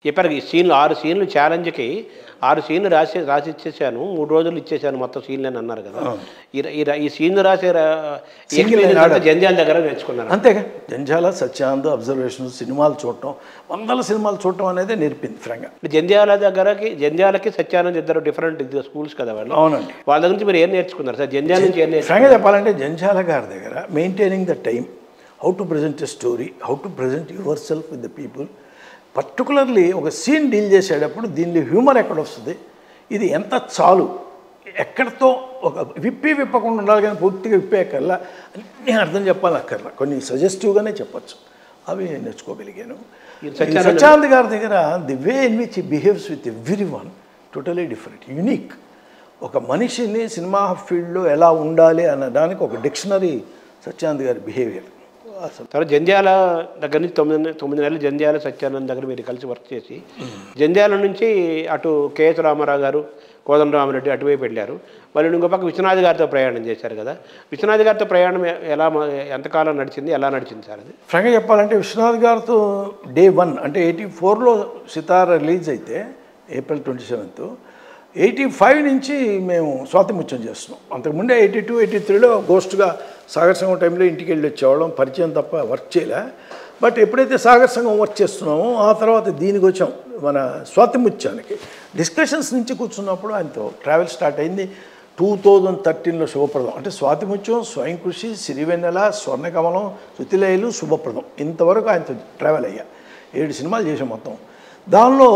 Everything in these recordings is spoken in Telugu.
చెప్పారు ఈ సీన్లు 6 సీన్లు ఛాలెంజ్కి 6 సీన్లు రాసి ఇచ్చేసాను 3 రోజులు ఇచ్చేసాను మొత్తం సీన్లు అని అన్నారు కదా. ఈ సీన్లు రాసే జంధ్యాల దగ్గర నేర్చుకున్నారు అంతేగా. జంధ్యాల సత్యానంద్ అబ్జర్వేషన్ సినిమాలు చూడటం, వందల సినిమాలు చూడటం అనేది నేర్పింది ఫ్రాంక్గా. జంధ్యాలకి సత్యానంద్ ఇద్దరు డిఫరెంట్ స్కూల్స్ కదా వాళ్ళు. అవునండి. వాళ్ళ దగ్గర నుంచి మీరు ఏం నేర్చుకున్నారు సార్? జంధ్యాల నుంచి ఏం నేర్చుకున్నారు? ఫ్రాంక్గా చెప్పాలంటే జంధ్యాల గారి దగ్గర maintaining the time, how to present a story, how to present your self with the people. Particularly ఒక సీన్ డీల్ చేసేటప్పుడు దీనిలో హ్యూమర్ ఎక్కడ వస్తుంది, ఇది ఎంత చాలు, ఎక్కడితో ఒక విప్పకుండా ఉండాలి కానీ పూర్తిగా విప్పేకల్లా నేను అర్థం చెప్పాలి అక్కర్లా, కొన్ని సజెస్టివ్గానే చెప్పచ్చు. అవి నేర్చుకోగలిగాను. సత్యానంద్ గారి దగ్గర the way in which he behaves with every one totally different, unique. ఒక మనిషిని సినిమా ఫీల్డ్లో ఎలా ఉండాలి అన్న దానికి ఒక డిక్షనరీ సత్యానంద్ గారి బిహేవియర్. తర్వాత జంధ్యాల దగ్గర నుంచి 9 నెలలు జంధ్యాల సత్యానంద్ దగ్గర మీరు కలిసి వర్క్ చేసి జంధ్యాల నుంచి అటు కేఎస్ రామారావు గారు, కోదండరామరెడ్డి అటువైపు వెళ్ళారు. వాళ్ళు ఇంకో పక్క విశ్వనాథ్ గారితో ప్రయాణం చేశారు కదా. విశ్వనాథ్ గారితో ప్రయాణం ఎంతకాలం నడిచింది, ఎలా నడిచింది సార్ అది? ఫ్రాంక్గా చెప్పాలంటే విశ్వనాథ్ గారితో డే 1 అంటే 84లో సితార రిలీజ్ అయితే April 27, 85 నుంచి మేము స్వాతిముత్యం చేస్తున్నాం. అంతకుముందే 82, 83లో గోస్ట్గా సాగర్ సంఘం టైంలో ఇంటికి వెళ్ళి వచ్చేవాళ్ళం, పరిచయం తప్ప వర్క్ చేయలే. బట్ ఎప్పుడైతే సాగర్ సంఘం వర్క్ చేస్తున్నామో ఆ తర్వాత దీనికి వచ్చాం మన స్వాతిముత్యానికి. డిస్కషన్స్ నుంచి కూర్చున్నప్పుడు ఆయనతో ట్రావెల్ స్టార్ట్ అయింది 2013లో శుభప్రదం. అంటే స్వాతిముత్యం, స్వయం కృషి, సిరివెన్నెల, స్వర్ణకమలం, శృతిలయలు, శుభప్రదం, ఇంతవరకు ఆయనతో ట్రావెల్ అయ్యా. 7 సినిమాలు చేసాం మొత్తం. దానిలో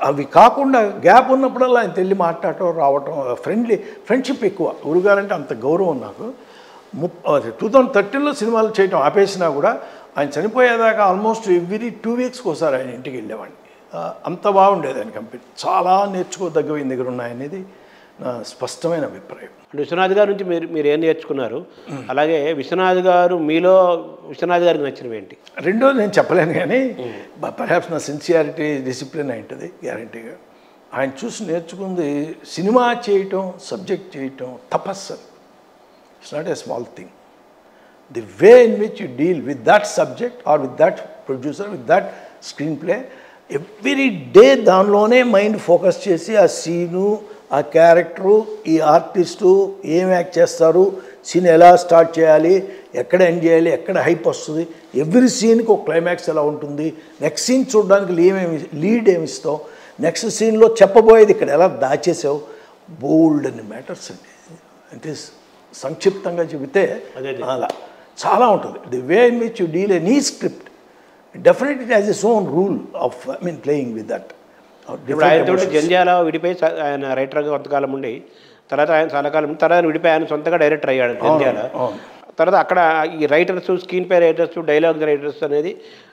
అవి కాకుండా గ్యాప్ ఉన్నప్పుడల్లా ఆయన తెల్లి మాట్లాడటం రావటం, ఫ్రెండ్షిప్ ఎక్కువ. గురుగారంటే అంత గౌరవం నాకు. 2013లో సినిమాలు చేయటం ఆపేసినా కూడా ఆయన చనిపోయేదాకా ఆల్మోస్ట్ ఎవ్రీ 2 వీక్స్కి ఒకసారి ఆయన ఇంటికి వెళ్ళేవాడిని. అంత బాగుండేది ఆయన కంపెనీ. చాలా నేర్చుకోదగ్గవి ఆయన దగ్గర ఉన్నాయనేది నా స్పష్టమైన అభిప్రాయం. విశ్వనాథ్ గారి నుంచి మీరు ఏం నేర్చుకున్నారు? అలాగే విశ్వనాథ్ గారికి నచ్చినవి ఏంటి? రెండోది నేను చెప్పలేను కానీ పర్హాప్స్ నా సిన్సియారిటీ, డిసిప్లిన్ అయింటుంది గ్యారంటీగా. ఆయన చూసి నేర్చుకుంది సినిమా చేయటం, సబ్జెక్ట్ చేయటం తపస్సు. It's not a small thing. The way in which you deal with that subject or with that producer, with that screenplay, every day దానిలోనే మైండ్ ఫోకస్ చేసి ఆ సీను, ఆ క్యారెక్టరు, ఈ ఆర్టిస్టు ఏం యాక్ట్ చేస్తారు, సీన్ ఎలా స్టార్ట్ చేయాలి, ఎక్కడ ఎండ్ చేయాలి, ఎక్కడ హైప్ వస్తుంది, ఎవ్రీ సీన్కి ఒక క్లైమాక్స్ ఎలా ఉంటుంది, నెక్స్ట్ సీన్ చూడడానికి లీడ్ ఏమి ఇస్తావు, నెక్స్ట్ సీన్లో చెప్పబోయేది ఇక్కడ ఎలా దాచేసావు, బోల్డ్ అని మ్యాటర్స్ అండి. అంటే సంక్షిప్తంగా చెబితే అలా చాలా ఉంటుంది. The way in which you deal any script definitely it has its own rule of playing with that. ఇప్పుడు ఆయనతో జంధ్యాల విడిపోయి ఆయన రైటర్గా కొంతకాలం ఉండి తర్వాత ఆయన చాలా కాలం తర్వాత విడిపోయి ఆయన సొంతగా డైరెక్టర్ అయ్యాడు జంధ్యాల. తర్వాత అక్కడ ఈ writers, screen play writers, dialogue writers అనేది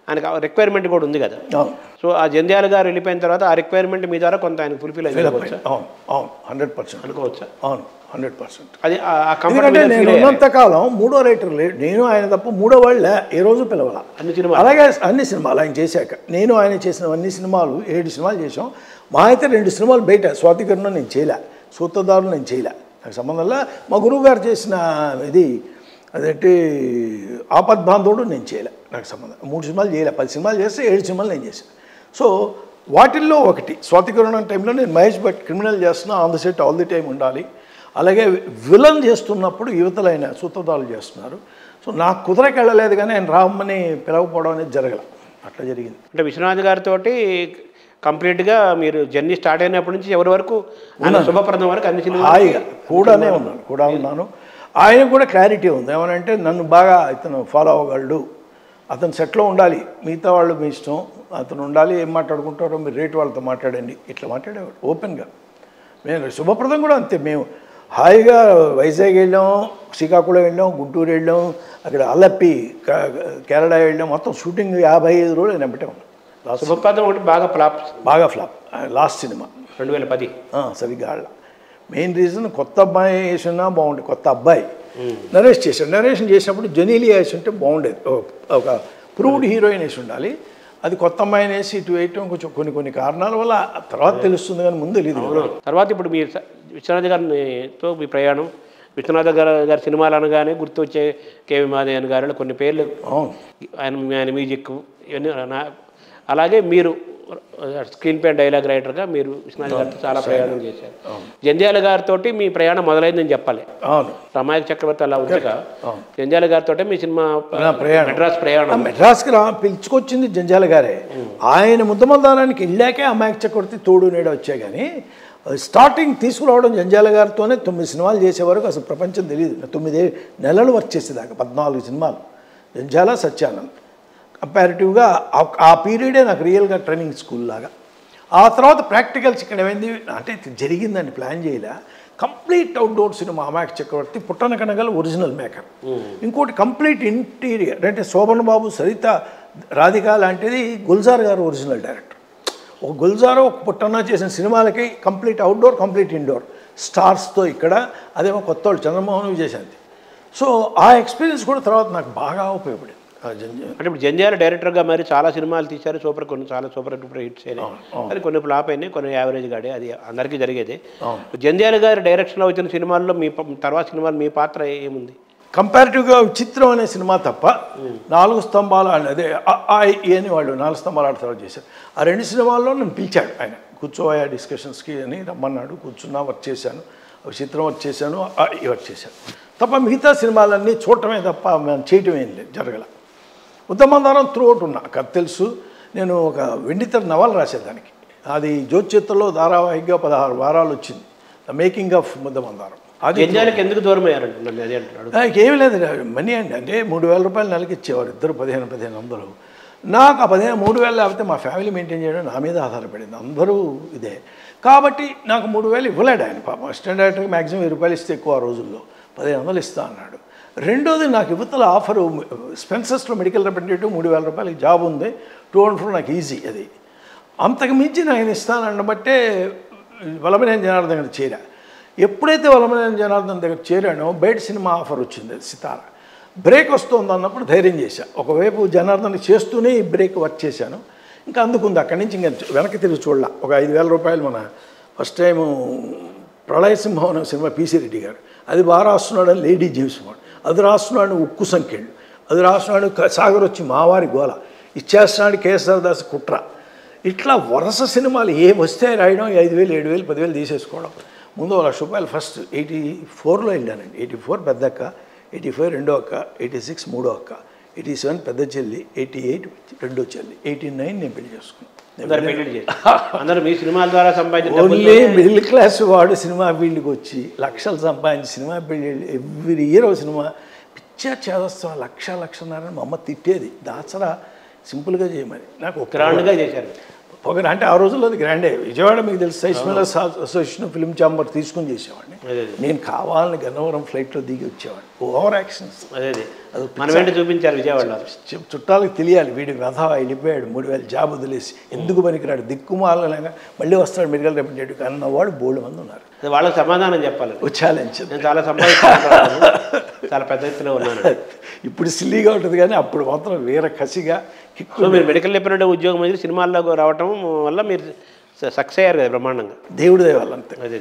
ఆయనకు రిక్వైర్మెంట్ కూడా ఉంది కదా. సో ఆ జంధ్యాల గారు వెళ్ళిపోయిన తర్వాత ఆ రిక్వైర్మెంట్ మీ ద్వారా కొంత ఆయన ఫుల్ఫిల్ అయ్యింది. 100% అనుకోవచ్చా? అవును, 100%. అది నేను ఉన్నంతకాలం 3వ రైటర్ లేడు, నేను ఆయన తప్ప 3వ వాళ్ళ ఏ రోజు పిలవాల అలాగే అన్ని సినిమాలు ఆయన చేశాక. నేను ఆయన చేసిన అన్ని సినిమాలు 7 సినిమాలు చేసాం. మా అయితే 2 సినిమాలు బయట, స్వాతికరణ నేను చేయలే, సూత్రధారులు నేను చేయలే, నాకు సంబంధంలో. మా గురువు గారు చేసిన ఇది అదేంటి ఆపద్బాంధవుడు నేను చేయలే, నాకు సంబంధం. 3 సినిమాలు చేయలే, 10 సినిమాలు చేస్తే 7 సినిమాలు నేను చేశాను. సో వాటిల్లో ఒకటి స్వాతికరణ టైంలో నేను మహేష్ భట్ క్రిమినల్ చేస్తున్నా, on the set all the time ఉండాలి. అలాగే విలన్ చేస్తున్నప్పుడు యువతలైన సూత్రధారులు చేస్తున్నారు. సో నాకు కుదరకి వెళ్ళలేదు కానీ ఆయన రామ్మని పిలవకపోవడం అనేది జరగల, అట్లా జరిగింది. అంటే విశ్వనాథ్ గారితో కంప్లీట్గా మీరు జర్నీ స్టార్ట్ అయినప్పటి నుంచి ఎవరి వరకు శుభప్రదం వరకు అన్ని సినిమాలు హాయిగా కూడా ఉన్నాను. ఆయన కూడా క్లారిటీ ఉంది. ఏమనంటే నన్ను బాగా ఇతను ఫాలో అవ్వగలడు, అతను సెట్లో ఉండాలి, మిగతా వాళ్ళు మీ ఇష్టం, అతను ఉండాలి, ఏం మాట్లాడుకుంటారో మీరు రేటు వాళ్ళతో మాట్లాడండి, ఇట్లా మాట్లాడేవాడు ఓపెన్గా. మేము శుభప్రదం కూడా అంతే. మేము హాయిగా వైజాగ్ వెళ్ళాం, శ్రీకాకుళం వెళ్ళాం, గుంటూరు వెళ్ళాం, అక్కడ అల్లప్పి, కేరళ వెళ్ళాం. మొత్తం షూటింగ్ 55 రోజులు నేను వెంబటే ఉన్నాను. శుభప్రదం ఒకటి బాగా ఫ్లాప్ లాస్ట్ సినిమా 2010 సరిగ్గా ఆడ. మెయిన్ రీజన్ కొత్త అబ్బాయి వేసినా బాగుండేది. కొత్త అబ్బాయి నరేష్ చేశాడు. నరేషన్ చేసినప్పుడు జెనీలియా వేసి ఉంటే బాగుండేది. ఒక ప్రూవ్డ్ హీరోయిన్ వేసి ఉండాలి. అది కొత్త అమ్మాయిని వేసి ఇటు వేయటం కొంచెం కొన్ని కారణాల వల్ల తర్వాత తెలుస్తుంది కానీ ముందు తెలియదు. తర్వాత ఇప్పుడు మీరు విశ్వనాథ్ గారితో మీ ప్రయాణం, విశ్వనాథ్ గారి సినిమాలు అనగానే గుర్తొచ్చే కేవి మాధవన్ గారిలో కొన్ని పేర్లు, ఆయన మ్యూజిక్ ఇవన్నీ. అలాగే మీరు స్క్రీన్ పే డైలాగ్ రైటర్గా మీరు విశ్వనాథ్ గారితో చాలా ప్రయాణం చేశారు. జంధ్యాల గారితో మీ ప్రయాణం మొదలైందని చెప్పాలి. అవును, రమాయక చక్రవర్తి అలా ఉండగా జంధ్యాల గారితో మీ సినిమా మెడ్రాస్ ప్రయాణం. మెడ్రాస్కి పిలుచుకొచ్చింది జంధ్యాల గారే. ఆయన ముద్దమందారానికి వెళ్ళాకే అమాయక చక్రవర్తి తోడు నీడ వచ్చాయి. కానీ స్టార్టింగ్ తీసుకురావడం జంధ్యాల గారితోనే 9 సినిమాలు చేసే వరకు అసలు ప్రపంచం తెలియదు. 9 నెలలు వర్క్ చేసేదాకా 14 సినిమాలు జంధ్యాల, సత్యానంద్. కంపారిటివ్గా ఆ పీరియడే నాకు రియల్గా ట్రైనింగ్ స్కూల్ లాగా. ఆ తర్వాత ప్రాక్టికల్స్ ఇక్కడ ఏమైంది అంటే జరిగిందని ప్లాన్ చేయలే. కంప్లీట్ అవుట్డోర్ సినిమా అమాయక చక్రవర్తి, పుట్టన కనగల ఒరిజినల్ మేకర్. ఇంకోటి కంప్లీట్ ఇంటీరియర్ అంటే శోభన్ బాబు, సరిత, రాధిక లాంటిది గుల్జార్ గారు ఒరిజినల్ డైరెక్టర్. ఒక గుల్జారో ఒక పుట్టన్న చేసిన సినిమాలకి కంప్లీట్ అవుట్డోర్, కంప్లీట్ ఇండోర్ స్టార్స్తో ఇక్కడ. అదేమో కొత్త వాళ్ళు చంద్రమోహన్ విజయశాంతి. సో ఆ ఎక్స్పీరియన్స్ కూడా తర్వాత నాకు బాగా ఉపయోగపడింది. అంటే ఇప్పుడు జంధ్యాల డైరెక్టర్గా మరి చాలా సినిమాలు తీశారు, కొన్ని చాలా సూపర్ డూపర్ హిట్స్ అయినాయి, కానీ కొన్ని ఫ్లాప్ అయినాయి, కొన్ని యావరేజ్ గాడే, అది అందరికీ జరిగేది. జంధ్యాల గారి డైరెక్షన్లో వచ్చిన సినిమాల్లో మీ తర్వాత సినిమాలు మీ పాత్ర ఏముంది? కంపారిటివ్గా విచిత్రం అనే సినిమా తప్ప 4 స్తంభాలు అదే అని వాళ్ళు 4 స్తంభాలు ఆడ తర్వాత చేశారు. ఆ 2 సినిమాల్లో నన్ను పిలిచాడు ఆయన, కూర్చోయా డిస్కషన్స్కి అని రమ్మన్నాడు. కూర్చున్నా, వర్క్ చేశాను. విచిత్రం వర్క్ చేశాను, వర్క్ చేశాను తప్ప మిగతా సినిమాలన్నీ చూడటమే తప్ప చేయటం ఏం లేదు, జరగల. ఉత్తమందారం త్రూ అవుట్ ఉన్నా. కథ తెలుసు. నేను ఒక వెండితెర నవల రాసేదానికి, అది జ్యోతిచిత్రలో ధారావాహికగా 16 వారాలు వచ్చింది, ద మేకింగ్ ఆఫ్ ముద్దమందారం. అది జంధ్యాలకు ఎందుకు దూరం అయ్యారండి? అది అంటున్నాడు. ఏమీ లేదు, మనీ అండి. అంటే 3,000 రూపాయలు నెలకి ఇచ్చేవారు, ఇద్దరు 1500. నాకు ఆ 3,000 లేకపోతే మా ఫ్యామిలీ మెయింటైన్ చేయడం నా మీద ఆధారపడింది. అందరూ ఇదే కాబట్టి నాకు 3,000 ఇవ్వలేడు ఆయన. పాపం అసిస్టెంట్ డైరెక్టర్కి మ్యాక్సిమం 1000 రూపాయలు ఇస్తే ఎక్కువ, ఆ రోజుల్లో 1,500 ఇస్తా అన్నాడు. రెండోది, నాకు యువతల ఆఫరు స్పెన్సర్స్లో మెడికల్ రిప్రజెంటేటివ్ 3,000 రూపాయలకి జాబ్ ఉంది, 204 నాకు ఈజీ. అది అంతకు మించి నేను ఇస్తానని బట్టే వల్లభనేని జనార్దన్ దగ్గర చేరా. ఎప్పుడైతే వల్లభనేని జనార్దన్ దగ్గర చేరానో బయట సినిమా ఆఫర్ వచ్చింది, సితార. బ్రేక్ వస్తుంది అన్నప్పుడు ధైర్యం చేశా. ఒకవైపు జనార్దన్ చేస్తూనే ఈ బ్రేక్ వర్క్ చేశాను. ఇంకా అందుకుంది. అక్కడి నుంచి ఇంకా వెనక్కి తిరిగి చూడాల. ఒక 5,000 రూపాయలు మన ఫస్ట్ టైము ప్రళయసింహం అనే సినిమా పీసీ రెడ్డి గారు, అది బాగా రాస్తున్నాడని లేడీ జేమ్స్ బాండ్, అది రాస్తున్నాడు ఉక్కు సంఖ్యలు, అది రాస్తున్నాడు సాగర్ వచ్చి మావారి గోల, ఇచ్చేస్తున్నాడు కేఎస్ఆర్ దాస్ కుట్ర. ఇట్లా వరుస సినిమాలు ఏ వస్తే రాయడం, 5,000, 7,000, 10,000 తీసేసుకోవడం. ముందు 1,00,000 రూపాయలు ఫస్ట్ 84లో వెళ్ళానండి. 84 పెద్దక్క, 85 రెండో అక్క, 86 మూడో అక్క, 87 పెద్ద చెల్లి, 88 రెండో చెల్లి, 89 నేను పెళ్లి చేసుకున్నాను. అందరూ మీ సినిమాల ద్వారా సంపాదించిన ఓన్లీ మిడిల్ క్లాస్ వాడు సినిమా ఫీల్డ్కి వచ్చి లక్షలు సంపాదించి సినిమా ఫీల్డ్ ఎవ్రీ ఇయర్ ఒక సినిమా పిచ్చా చేదస్తాం, 1,00,000-1,50,000 మా అమ్మ తిట్టేది. దాసరా సింపుల్గా చేయమని. నాకు ఒక గ్రాండ్గా చేశారు. పొగరు అంటే ఆ రోజుల్లో అది గ్రాండే. విజయవాడ మీకు తెలుసు, సైస్మిలర్స్ అసోసియేషన్ ఫిల్మ్ ఛాంబర్ తీసుకుని చేసేవాడిని. నేను కావాలని గన్నవరం ఫ్లైట్లో దిగి వచ్చేవాడిని. ఓవర్ యాక్షన్స్ అదే మన వెంట చూపించారు విజయవాడలో. చుట్టాలకు తెలియాలి, వీడికి రథ వెళ్ళిపోయాడు, 3,000 జాబ్ వదిలేసి, ఎందుకు పనికిరాడు, దిక్కుమాలగా మళ్ళీ వస్తాడు మెడికల్ రిప్రజెంటేటివ్ అన్నవాడు బోల్డ్ మంది ఉన్నారు. వాళ్ళకి సమాధానం చెప్పాలి. ఛాలెంజ్. నేను చాలా సంపాదిస్తున్నాను, చాలా పెద్ద ఎత్తున ఉన్నాను. ఇప్పుడు సిల్లీగా ఉంటుంది కానీ అప్పుడు మాత్రం వేరే కసిగా. సో మీరు మెడికల్ రిప్రజెంటేటివ్ ఉద్యోగం అనేది సినిమాల్లో రావటం వల్ల మీరు సక్సెస్ అయ్యారు కదా బ్రహ్మాండంగా. దేవుడి దయ వల్ల అంతే. అదే